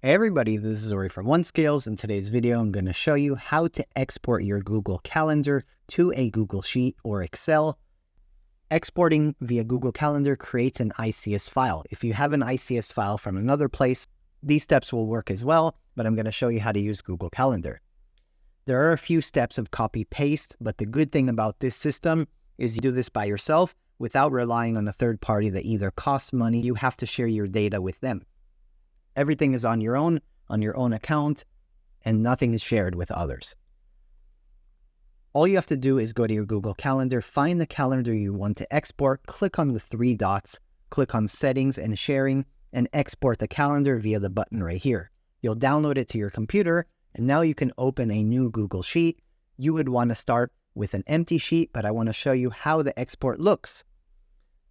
Hey everybody, this is Ori from OneScales. In today's video, I'm going to show you how to export your Google Calendar to a Google Sheet or Excel. Exporting via Google Calendar creates an ICS file. If you have an ICS file from another place, these steps will work as well, but I'm going to show you how to use Google Calendar. There are a few steps of copy-paste, but the good thing about this system is you do this by yourself without relying on a third party that either costs money, you have to share your data with them. Everything is on your own account, and nothing is shared with others. All you have to do is go to your Google Calendar, find the calendar you want to export, click on the three dots, click on Settings and Sharing, and export the calendar via the button right here. You'll download it to your computer, and now you can open a new Google Sheet. You would want to start with an empty sheet, but I want to show you how the export looks.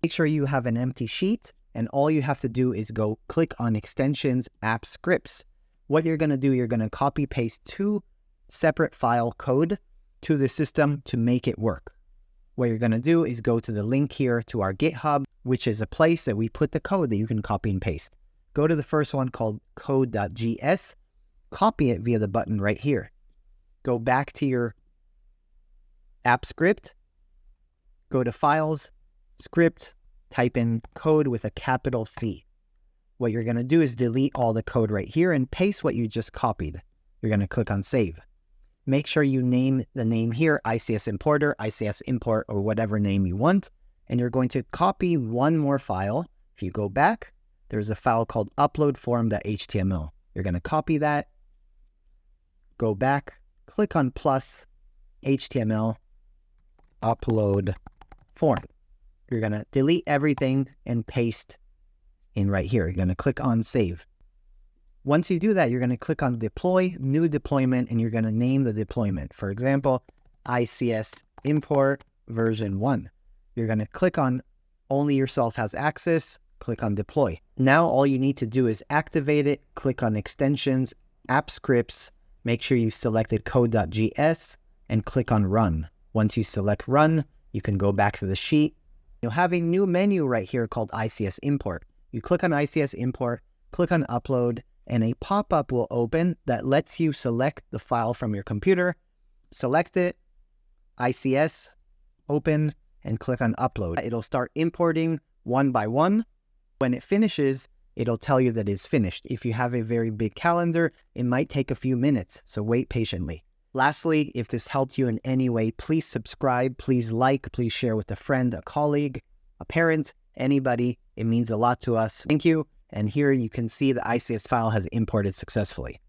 Make sure you have an empty sheet, and all you have to do is go click on Extensions, App Scripts. What you're going to do, you're going to copy paste two separate file code to the system to make it work. What you're going to do is go to the link here to our GitHub, which is a place that we put the code that you can copy and paste. Go to the first one called code.js, copy it via the button right here. Go back to your app script, go to Files, Script, type in code with a capital C. What you're going to do is delete all the code right here and paste what you just copied. You're going to click on Save. Make sure you name the name here, ICS Importer, ICS Import, or whatever name you want. And you're going to copy one more file. If you go back, there's a file called uploadform.html. You're going to copy that, go back, click on plus, HTML, upload form. You're going to delete everything and paste in right here. You're going to click on Save. Once you do that, you're going to click on Deploy, New Deployment, and you're going to name the deployment. For example, ICS Import version 1. You're going to click on Only Yourself Has Access, click on Deploy. Now all you need to do is activate it, click on Extensions, App Scripts, make sure you selected code.js, and click on Run. Once you select Run, you can go back to the sheet. You'll have a new menu right here called ICS Import. You click on ICS Import, click on Upload, and a pop-up will open that lets you select the file from your computer, select it, ICS, open, and click on Upload. It'll start importing one by one. When it finishes, it'll tell you that it's finished. If you have a very big calendar, it might take a few minutes, so wait patiently. Lastly, if this helped you in any way, please subscribe, please like, please share with a friend, a colleague, a parent, anybody. It means a lot to us. Thank you. And here you can see the ICS file has imported successfully.